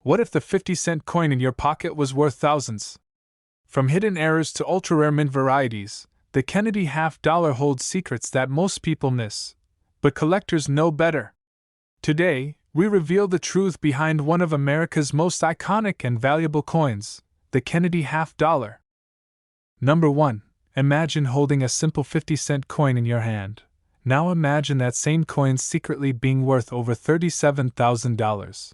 What if the 50-cent coin in your pocket was worth thousands? From hidden errors to ultra-rare mint varieties, the Kennedy half-dollar holds secrets that most people miss. But collectors know better. Today, we reveal the truth behind one of America's most iconic and valuable coins, the Kennedy half-dollar. Number 1. Imagine holding a simple 50-cent coin in your hand. Now imagine that same coin secretly being worth over $37,000.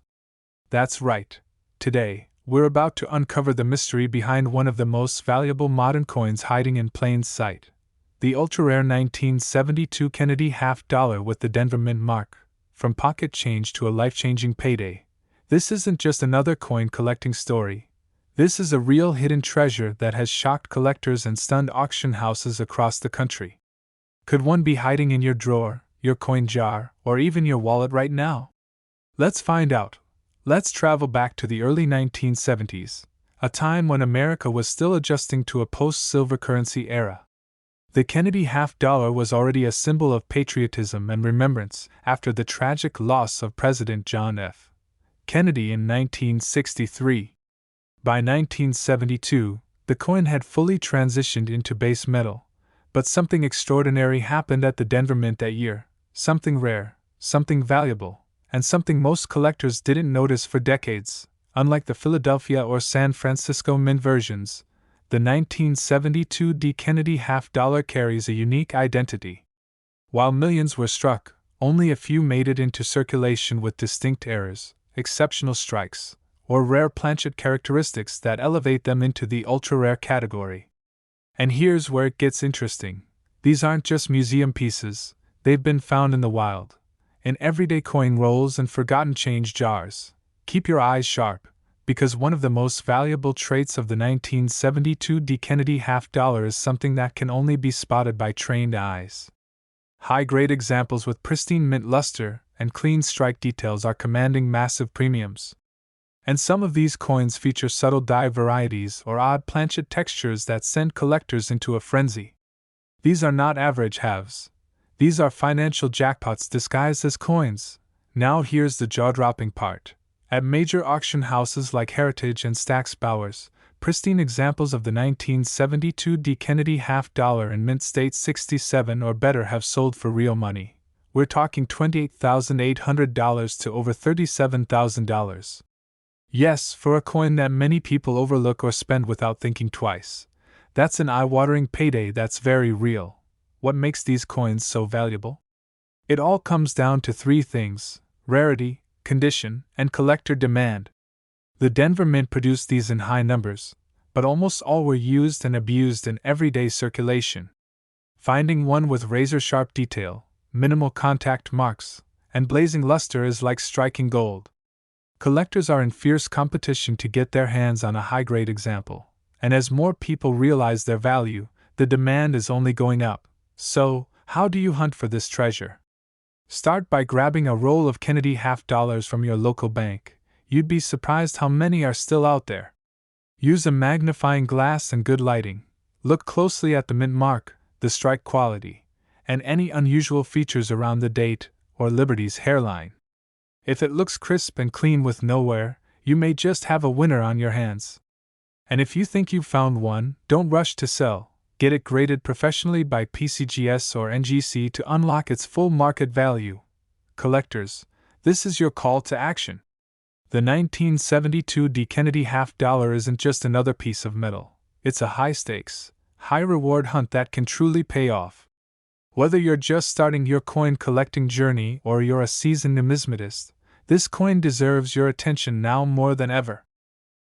That's right. Today, we're about to uncover the mystery behind one of the most valuable modern coins hiding in plain sight. The ultra-rare 1972 Kennedy half-dollar with the Denver Mintmark. From pocket change to a life-changing payday. This isn't just another coin collecting story. This is a real hidden treasure that has shocked collectors and stunned auction houses across the country. Could one be hiding in your drawer, your coin jar, or even your wallet right now? Let's find out. Let's travel back to the early 1970s, a time when America was still adjusting to a post-silver currency era. The Kennedy half-dollar was already a symbol of patriotism and remembrance after the tragic loss of President John F. Kennedy in 1963. By 1972, the coin had fully transitioned into base metal, but something extraordinary happened at the Denver Mint that year, something rare, something valuable, and something most collectors didn't notice for decades. Unlike the Philadelphia or San Francisco Mint versions, the 1972 Kennedy half-dollar carries a unique identity. While millions were struck, only a few made it into circulation with distinct errors, exceptional strikes, or rare planchet characteristics that elevate them into the ultra-rare category. And here's where it gets interesting. These aren't just museum pieces, they've been found in the wild, in everyday coin rolls and forgotten change jars. Keep your eyes sharp, because one of the most valuable traits of the 1972 Kennedy half-dollar is something that can only be spotted by trained eyes. High-grade examples with pristine mint luster and clean strike details are commanding massive premiums. And some of these coins feature subtle die varieties or odd planchet textures that send collectors into a frenzy. These are not average halves. These are financial jackpots disguised as coins. Now here's the jaw-dropping part. At major auction houses like Heritage and Stack's Bowers, pristine examples of the 1972 Kennedy half-dollar in mint state 67 or better have sold for real money. We're talking $28,800 to over $37,000. Yes, for a coin that many people overlook or spend without thinking twice. That's an eye-watering payday that's very real. What makes these coins so valuable? It all comes down to three things: rarity, condition, and collector demand. The Denver Mint produced these in high numbers, but almost all were used and abused in everyday circulation. Finding one with razor-sharp detail, minimal contact marks, and blazing luster is like striking gold. Collectors are in fierce competition to get their hands on a high-grade example, and as more people realize their value, the demand is only going up. So, how do you hunt for this treasure? Start by grabbing a roll of Kennedy half-dollars from your local bank. You'd be surprised how many are still out there. Use a magnifying glass and good lighting. Look closely at the mint mark, the strike quality, and any unusual features around the date or Liberty's hairline. If it looks crisp and clean with no wear, you may just have a winner on your hands. And if you think you've found one, don't rush to sell. Get it graded professionally by PCGS or NGC to unlock its full market value. Collectors, this is your call to action. The 1972 Kennedy half-dollar isn't just another piece of metal. It's a high-stakes, high-reward hunt that can truly pay off. Whether you're just starting your coin collecting journey or you're a seasoned numismatist, this coin deserves your attention now more than ever.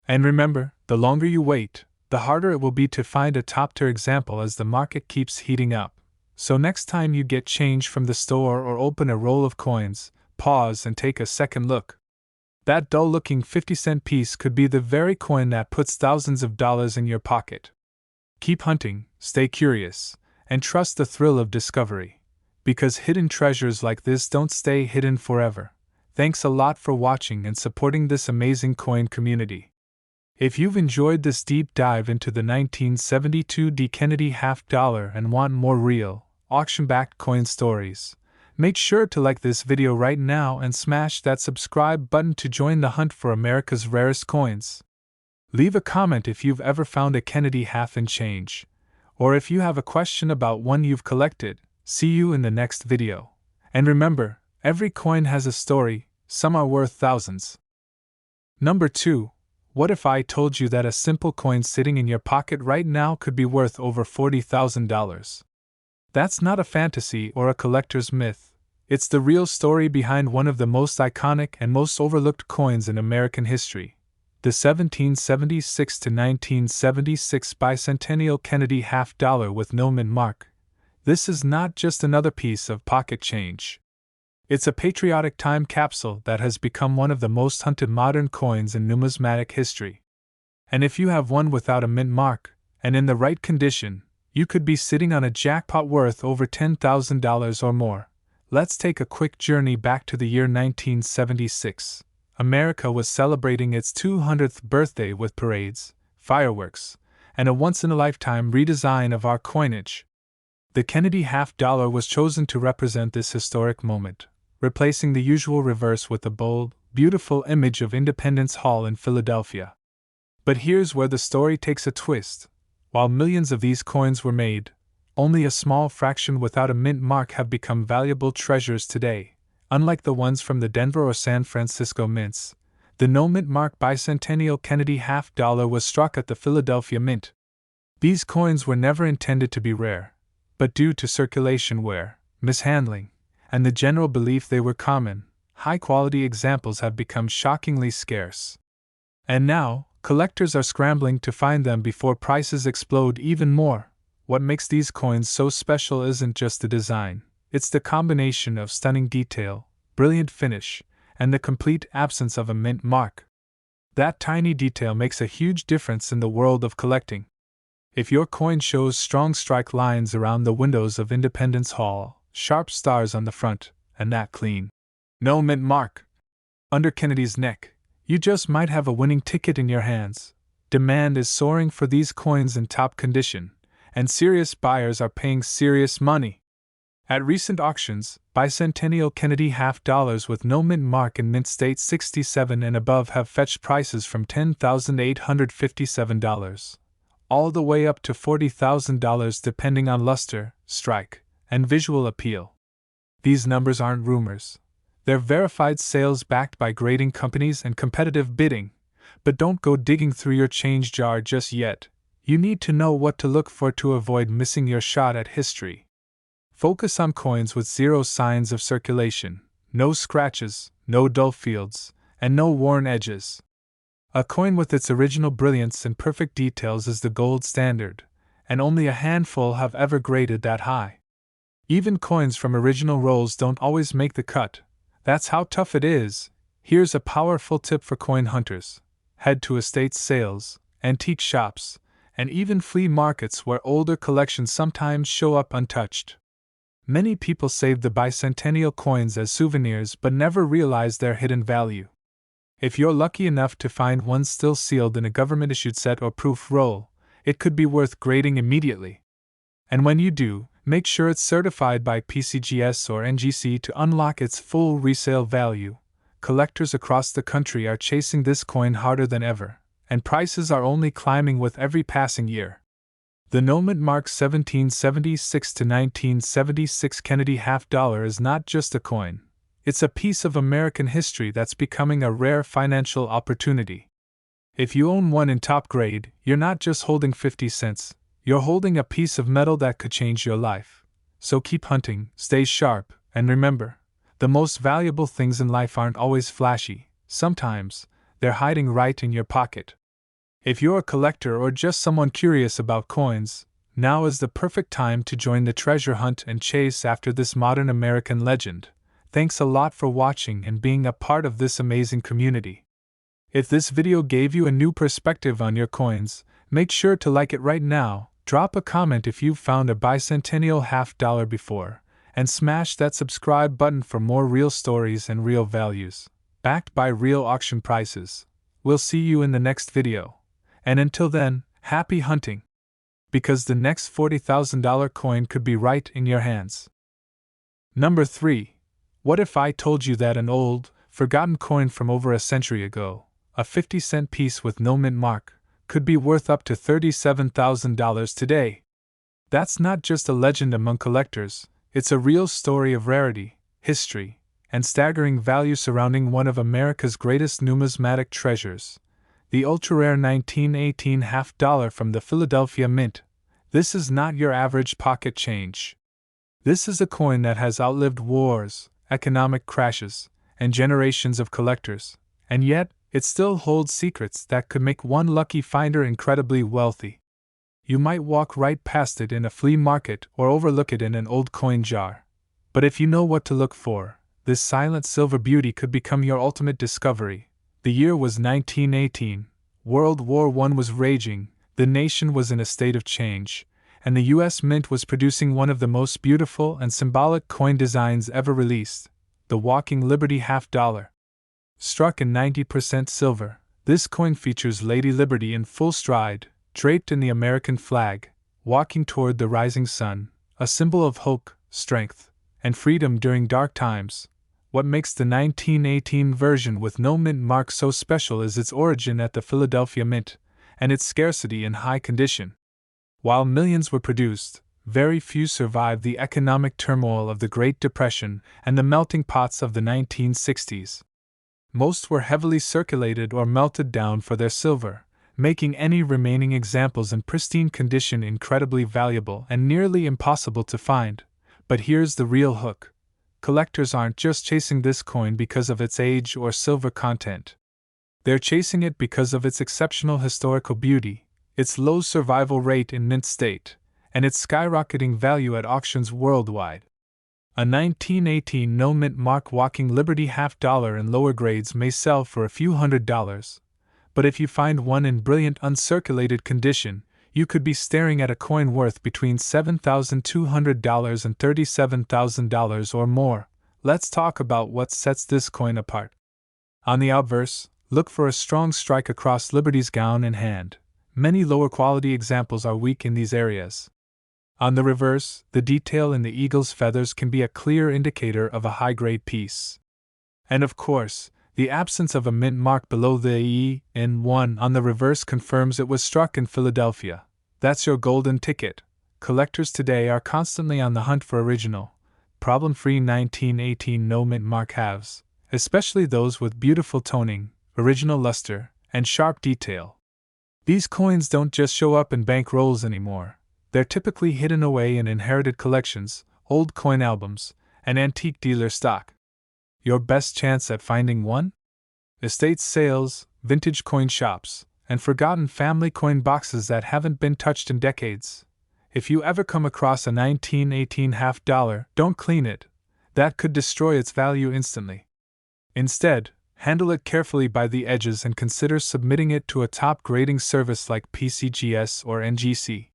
And remember, the longer you wait, the harder it will be to find a top-tier example as the market keeps heating up. So next time you get change from the store or open a roll of coins, pause and take a second look. That dull-looking 50-cent piece could be the very coin that puts thousands of dollars in your pocket. Keep hunting, stay curious, and trust the thrill of discovery. Because hidden treasures like this don't stay hidden forever. Thanks a lot for watching and supporting this amazing coin community. If you've enjoyed this deep dive into the 1972 Kennedy half-dollar and want more real, auction-backed coin stories, Make sure to like this video right now and smash that subscribe button to join the hunt for America's rarest coins. Leave a comment if you've ever found a Kennedy half and change, or if you have a question about one you've collected. See you in the next video. And remember, every coin has a story, some are worth thousands. Number 2. What if I told you that a simple coin sitting in your pocket right now could be worth over $40,000? That's not a fantasy or a collector's myth. It's the real story behind one of the most iconic and most overlooked coins in American history. The 1776 to 1976 bicentennial Kennedy half dollar with no mint mark. This is not just another piece of pocket change. It's a patriotic time capsule that has become one of the most hunted modern coins in numismatic history. And if you have one without a mint mark, and in the right condition, you could be sitting on a jackpot worth over $10,000 or more. Let's take a quick journey back to the year 1976. America was celebrating its 200th birthday with parades, fireworks, and a once-in-a-lifetime redesign of our coinage. The Kennedy half dollar was chosen to represent this historic moment, replacing the usual reverse with a bold, beautiful image of Independence Hall in Philadelphia. But here's where the story takes a twist. While millions of these coins were made, only a small fraction without a mint mark have become valuable treasures today. Unlike the ones from the Denver or San Francisco mints, the no mint mark bicentennial Kennedy half dollar was struck at the Philadelphia Mint. These coins were never intended to be rare, but due to circulation wear, mishandling, and the general belief they were common, high-quality examples have become shockingly scarce. And now, collectors are scrambling to find them before prices explode even more. What makes these coins so special isn't just the design. It's the combination of stunning detail, brilliant finish, and the complete absence of a mint mark. That tiny detail makes a huge difference in the world of collecting. If your coin shows strong strike lines around the windows of Independence Hall, sharp stars on the front, and that clean, no mint mark under Kennedy's neck, you just might have a winning ticket in your hands. Demand is soaring for these coins in top condition, and serious buyers are paying serious money. At recent auctions, bicentennial Kennedy half dollars with no mint mark in mint state 67 and above have fetched prices from $10,857 all the way up to $40,000 depending on luster, strike, and visual appeal. These numbers aren't rumors. They're verified sales backed by grading companies and competitive bidding. But don't go digging through your change jar just yet. You need to know what to look for to avoid missing your shot at history. Focus on coins with zero signs of circulation, no scratches, no dull fields, and no worn edges. A coin with its original brilliance and perfect details is the gold standard, and only a handful have ever graded that high. Even coins from original rolls don't always make the cut. That's how tough it is. Here's a powerful tip for coin hunters. Head to estate sales, antique shops, and even flea markets where older collections sometimes show up untouched. Many people save the bicentennial coins as souvenirs but never realize their hidden value. If you're lucky enough to find one still sealed in a government-issued set or proof roll, it could be worth grading immediately. And when you do, make sure it's certified by PCGS or NGC to unlock its full resale value. Collectors across the country are chasing this coin harder than ever, and prices are only climbing with every passing year. The no mint mark 1776 to 1976 Kennedy half dollar is not just a coin. It's a piece of American history that's becoming a rare financial opportunity. If you own one in top grade, you're not just holding 50 cents, you're holding a piece of metal that could change your life. So keep hunting, stay sharp, and remember, the most valuable things in life aren't always flashy. Sometimes, they're hiding right in your pocket. If you're a collector or just someone curious about coins, now is the perfect time to join the treasure hunt and chase after this modern American legend. Thanks a lot for watching and being a part of this amazing community. If this video gave you a new perspective on your coins, make sure to like it right now, drop a comment if you've found a bicentennial half dollar before, and smash that subscribe button for more real stories and real values, backed by real auction prices. We'll see you in the next video. And until then, happy hunting! Because the next $40,000 coin could be right in your hands. Number 3. What if I told you that an old, forgotten coin from over a century ago, a 50-cent piece with no mint mark, could be worth up to $37,000 today? That's not just a legend among collectors, it's a real story of rarity, history, and staggering value surrounding one of America's greatest numismatic treasures, the ultra-rare 1918 half-dollar from the Philadelphia Mint. This is not your average pocket change. This is a coin that has outlived wars, economic crashes, and generations of collectors, and yet, it still holds secrets that could make one lucky finder incredibly wealthy. You might walk right past it in a flea market or overlook it in an old coin jar. But if you know what to look for, this silent silver beauty could become your ultimate discovery. The year was 1918, World War I was raging, the nation was in a state of change, and the U.S. Mint was producing one of the most beautiful and symbolic coin designs ever released, the Walking Liberty half-dollar. Struck in 90% silver, this coin features Lady Liberty in full stride, draped in the American flag, walking toward the rising sun, a symbol of hope, strength, and freedom during dark times. What makes the 1918 version with no mint mark so special is its origin at the Philadelphia Mint, and its scarcity in high condition. While millions were produced, very few survived the economic turmoil of the Great Depression and the melting pots of the 1960s. Most were heavily circulated or melted down for their silver, making any remaining examples in pristine condition incredibly valuable and nearly impossible to find. But here's the real hook. Collectors aren't just chasing this coin because of its age or silver content. They're chasing it because of its exceptional historical beauty, its low survival rate in mint state, and its skyrocketing value at auctions worldwide. A 1918 no mint mark Walking Liberty half-dollar in lower grades may sell for a few $100s, but if you find one in brilliant uncirculated condition, you could be staring at a coin worth between $7,200 and $37,000 or more. Let's talk about what sets this coin apart. On the obverse, look for a strong strike across Liberty's gown and hand. Many lower quality examples are weak in these areas. On the reverse, the detail in the eagle's feathers can be a clear indicator of a high-grade piece. And of course, the absence of a mint mark below the E-N-1 on the reverse confirms it was struck in Philadelphia. That's your golden ticket. Collectors today are constantly on the hunt for original, problem-free 1918 no mint mark halves, especially those with beautiful toning, original luster, and sharp detail. These coins don't just show up in bank rolls anymore. They're typically hidden away in inherited collections, old coin albums, and antique dealer stock. Your best chance at finding one? Estate sales, vintage coin shops, and forgotten family coin boxes that haven't been touched in decades. If you ever come across a 1918 half-dollar, don't clean it. That could destroy its value instantly. Instead, handle it carefully by the edges and consider submitting it to a top grading service like PCGS or NGC.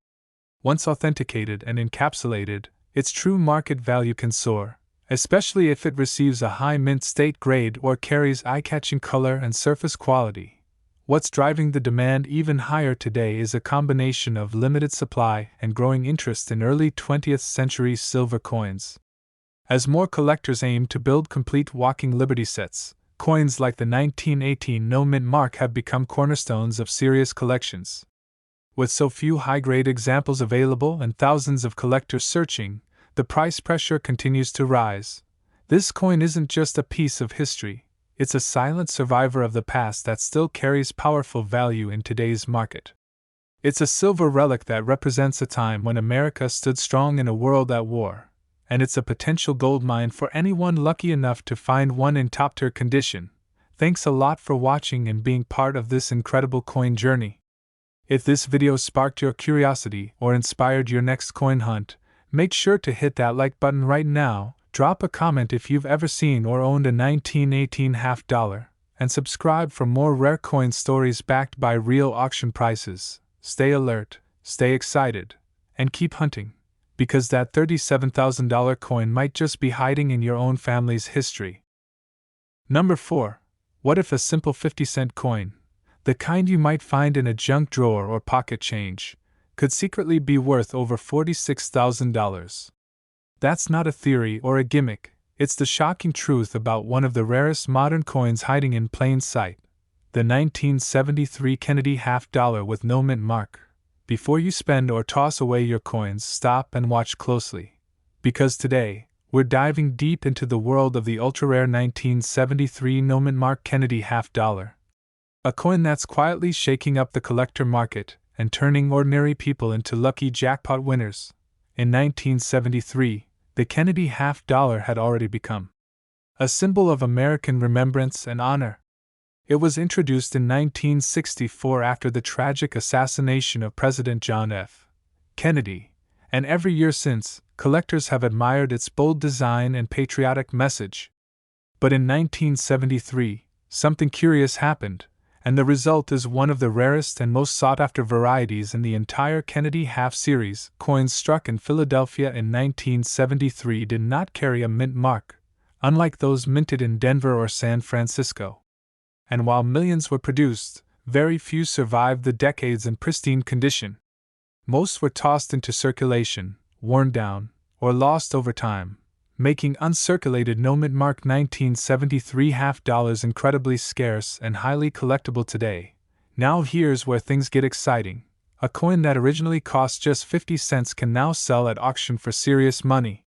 Once authenticated and encapsulated, its true market value can soar, especially if it receives a high mint state grade or carries eye-catching color and surface quality. What's driving the demand even higher today is a combination of limited supply and growing interest in early 20th century silver coins. As more collectors aim to build complete Walking Liberty sets, coins like the 1918 no mint mark have become cornerstones of serious collections. With so few high-grade examples available and thousands of collectors searching, the price pressure continues to rise. This coin isn't just a piece of history, it's a silent survivor of the past that still carries powerful value in today's market. It's a silver relic that represents a time when America stood strong in a world at war, and it's a potential goldmine for anyone lucky enough to find one in top-tier condition. Thanks a lot for watching and being part of this incredible coin journey. If this video sparked your curiosity or inspired your next coin hunt, make sure to hit that like button right now, drop a comment if you've ever seen or owned a 1918 half-dollar, and subscribe for more rare coin stories backed by real auction prices. Stay alert, stay excited, and keep hunting, because that $37,000 coin might just be hiding in your own family's history. Number 4. What if a simple 50-cent coin, the kind you might find in a junk drawer or pocket change, could secretly be worth over $46,000? That's not a theory or a gimmick, it's the shocking truth about one of the rarest modern coins hiding in plain sight, the 1973 Kennedy half-dollar with no mint mark. Before you spend or toss away your coins, stop and watch closely. Because today, we're diving deep into the world of the ultra-rare 1973 no mint mark Kennedy half-dollar. A coin that's quietly shaking up the collector market and turning ordinary people into lucky jackpot winners. In 1973, the Kennedy half-dollar had already become a symbol of American remembrance and honor. It was introduced in 1964 after the tragic assassination of President John F. Kennedy, and every year since, collectors have admired its bold design and patriotic message. But in 1973, something curious happened, and the result is one of the rarest and most sought-after varieties in the entire Kennedy half-series. Coins struck in Philadelphia in 1973 did not carry a mint mark, unlike those minted in Denver or San Francisco. And while millions were produced, very few survived the decades in pristine condition. Most were tossed into circulation, worn down, or lost over time, making uncirculated no mint mark 1973 half-dollars incredibly scarce and highly collectible today. Now here's where things get exciting. A coin that originally cost just 50 cents can now sell at auction for serious money.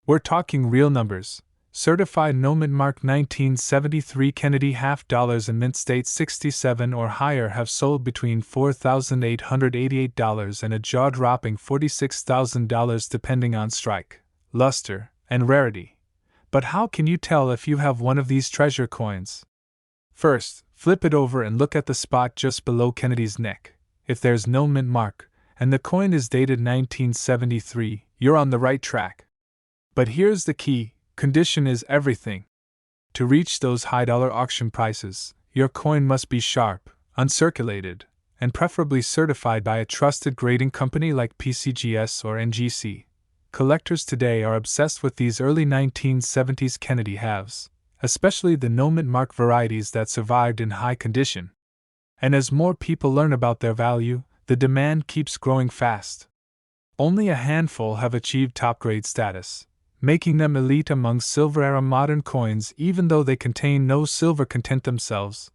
We're talking real numbers. Certified no mint mark 1973 Kennedy half-dollars in mint state 67 or higher have sold between $4,888 and a jaw-dropping $46,000 depending on strike, luster, and rarity. But how can you tell if you have one of these treasure coins? First, flip it over and look at the spot just below Kennedy's neck. If there's no mint mark, and the coin is dated 1973, you're on the right track. But here's the key: condition is everything. To reach those high-dollar auction prices, your coin must be sharp, uncirculated, and preferably certified by a trusted grading company like PCGS or NGC. Collectors today are obsessed with these early 1970s Kennedy halves, especially the no mint mark varieties that survived in high condition. And as more people learn about their value, the demand keeps growing fast. Only a handful have achieved top-grade status, making them elite among silver-era modern coins even though they contain no silver content themselves.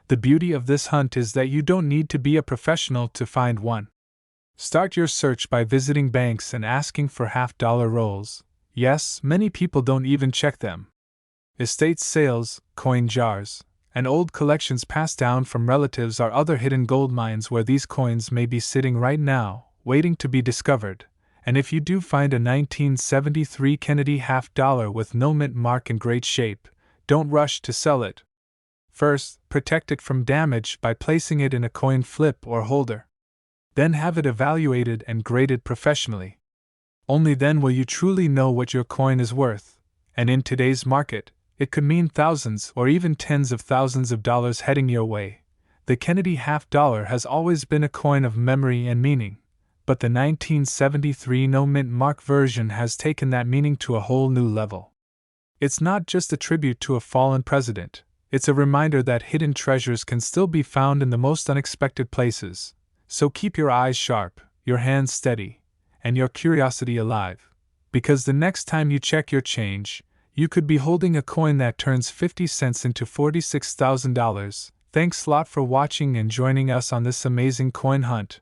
The beauty of this hunt is that you don't need to be a professional to find one. Start your search by visiting banks and asking for half-dollar rolls. Yes, many people don't even check them. Estate sales, coin jars, and old collections passed down from relatives are other hidden gold mines where these coins may be sitting right now, waiting to be discovered. And if you do find a 1973 Kennedy half-dollar with no mint mark in great shape, don't rush to sell it. First, protect it from damage by placing it in a coin flip or holder. Then have it evaluated and graded professionally. Only then will you truly know what your coin is worth, and in today's market, it could mean thousands or even tens of thousands of dollars heading your way. The Kennedy half-dollar has always been a coin of memory and meaning, but the 1973 no mint mark version has taken that meaning to a whole new level. It's not just a tribute to a fallen president, it's a reminder that hidden treasures can still be found in the most unexpected places. So keep your eyes sharp, your hands steady, and your curiosity alive, because the next time you check your change, you could be holding a coin that turns 50 cents into $46,000. Thanks a lot for watching and joining us on this amazing coin hunt.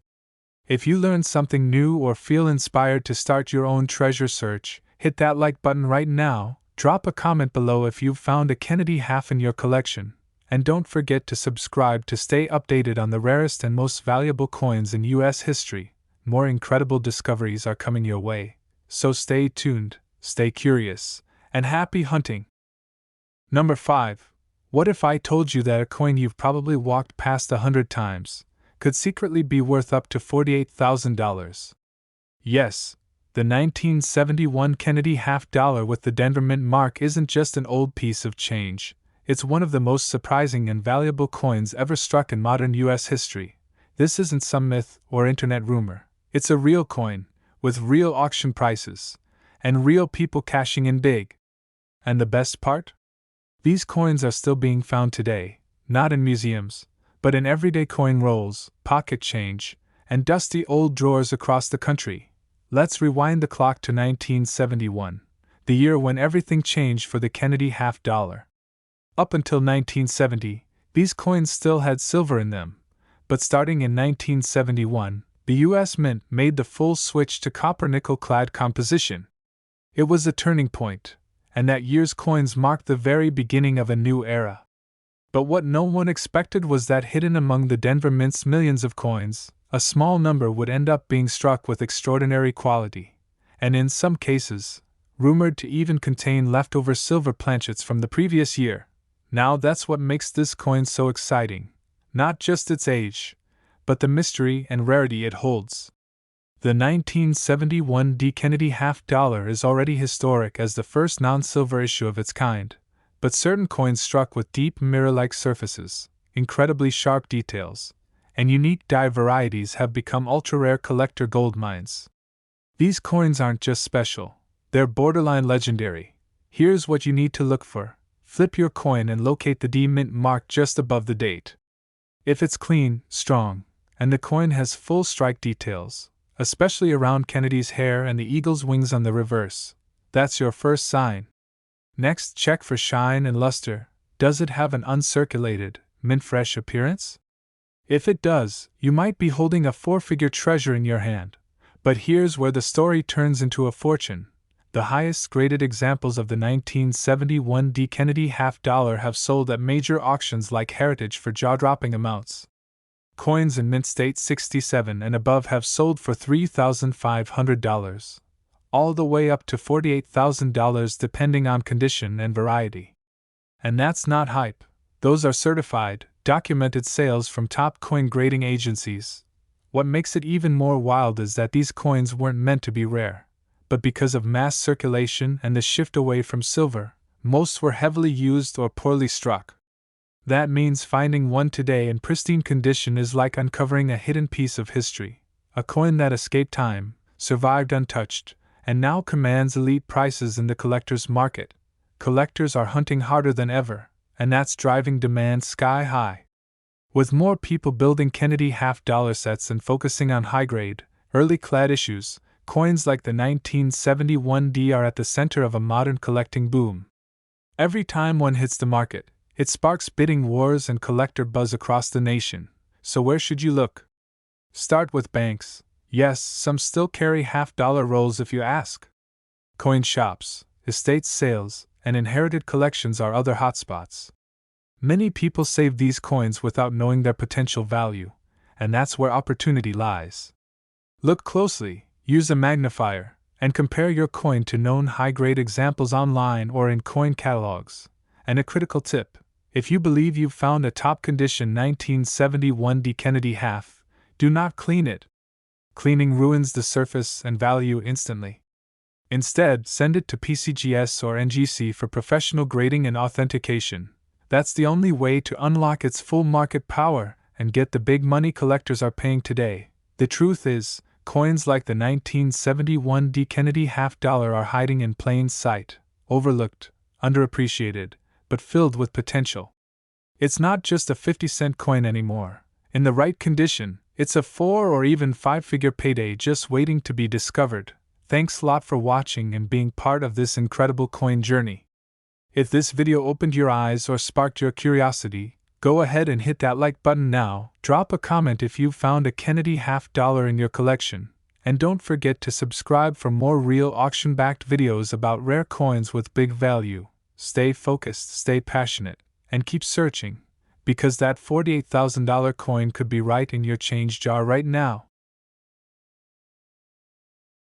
If you learned something new or feel inspired to start your own treasure search, hit that like button right now, drop a comment below if you've found a Kennedy half in your collection, and don't forget to subscribe to stay updated on the rarest and most valuable coins in US history. More incredible discoveries are coming your way, so stay tuned, stay curious, and happy hunting! Number 5. What if I told you that a coin you've probably walked past 100 times could secretly be worth up to $48,000? Yes, the 1971 Kennedy half-dollar with the Denver mint mark isn't just an old piece of change, it's one of the most surprising and valuable coins ever struck in modern US history. This isn't some myth or internet rumor, it's a real coin, with real auction prices, and real people cashing in big. And the best part? These coins are still being found today, not in museums, but in everyday coin rolls, pocket change, and dusty old drawers across the country. Let's rewind the clock to 1971, the year when everything changed for the Kennedy half dollar. Up until 1970, these coins still had silver in them, but starting in 1971, the U.S. Mint made the full switch to copper-nickel-clad composition. It was a turning point, and that year's coins marked the very beginning of a new era. But what no one expected was that hidden among the Denver Mint's millions of coins, a small number would end up being struck with extraordinary quality, and in some cases, rumored to even contain leftover silver planchets from the previous year. Now that's what makes this coin so exciting, not just its age, but the mystery and rarity it holds. The 1971 D. Kennedy half dollar is already historic as the first non-silver issue of its kind, but certain coins struck with deep mirror-like surfaces, incredibly sharp details, and unique die varieties have become ultra-rare collector gold mines. These coins aren't just special, they're borderline legendary. Here's what you need to look for. Flip your coin and locate the D Mint mark just above the date. If it's clean, strong, and the coin has full strike details, especially around Kennedy's hair and the eagle's wings on the reverse, that's your first sign. Next, check for shine and luster. Does it have an uncirculated, mint-fresh appearance? If it does, you might be holding a four-figure treasure in your hand. But here's where the story turns into a fortune. The highest graded examples of the 1971 D. Kennedy half dollar have sold at major auctions like Heritage for jaw-dropping amounts. Coins in mint state 67 and above have sold for $3,500, all the way up to $48,000 depending on condition and variety. And that's not hype, those are certified, documented sales from top coin grading agencies. What makes it even more wild is that these coins weren't meant to be rare, but because of mass circulation and the shift away from silver, most were heavily used or poorly struck. That means finding one today in pristine condition is like uncovering a hidden piece of history, a coin that escaped time, survived untouched, and now commands elite prices in the collector's market. Collectors are hunting harder than ever, and that's driving demand sky high. With more people building Kennedy half-dollar sets and focusing on high-grade, early-clad issues, coins like the 1971 D are at the center of a modern collecting boom. Every time one hits the market, it sparks bidding wars and collector buzz across the nation. So where should you look? Start with banks. Yes, some still carry half-dollar rolls if you ask. Coin shops, estate sales, and inherited collections are other hotspots. Many people save these coins without knowing their potential value, and that's where opportunity lies. Look closely, use a magnifier, and compare your coin to known high-grade examples online or in coin catalogs. And a critical tip: if you believe you've found a top-condition 1971 D. Kennedy half, do not clean it. Cleaning ruins the surface and value instantly. Instead, send it to PCGS or NGC for professional grading and authentication. That's the only way to unlock its full market power and get the big money collectors are paying today. The truth is, coins like the 1971 D. Kennedy half dollar are hiding in plain sight, overlooked, underappreciated, but filled with potential. It's not just a 50-cent coin anymore. In the right condition, it's a 4 or even 5-figure payday just waiting to be discovered. Thanks a lot for watching and being part of this incredible coin journey. If this video opened your eyes or sparked your curiosity, go ahead and hit that like button now. Drop a comment if you've found a Kennedy half dollar in your collection, and don't forget to subscribe for more real auction-backed videos about rare coins with big value. Stay focused, stay passionate, and keep searching, because that $48,000 coin could be right in your change jar right now.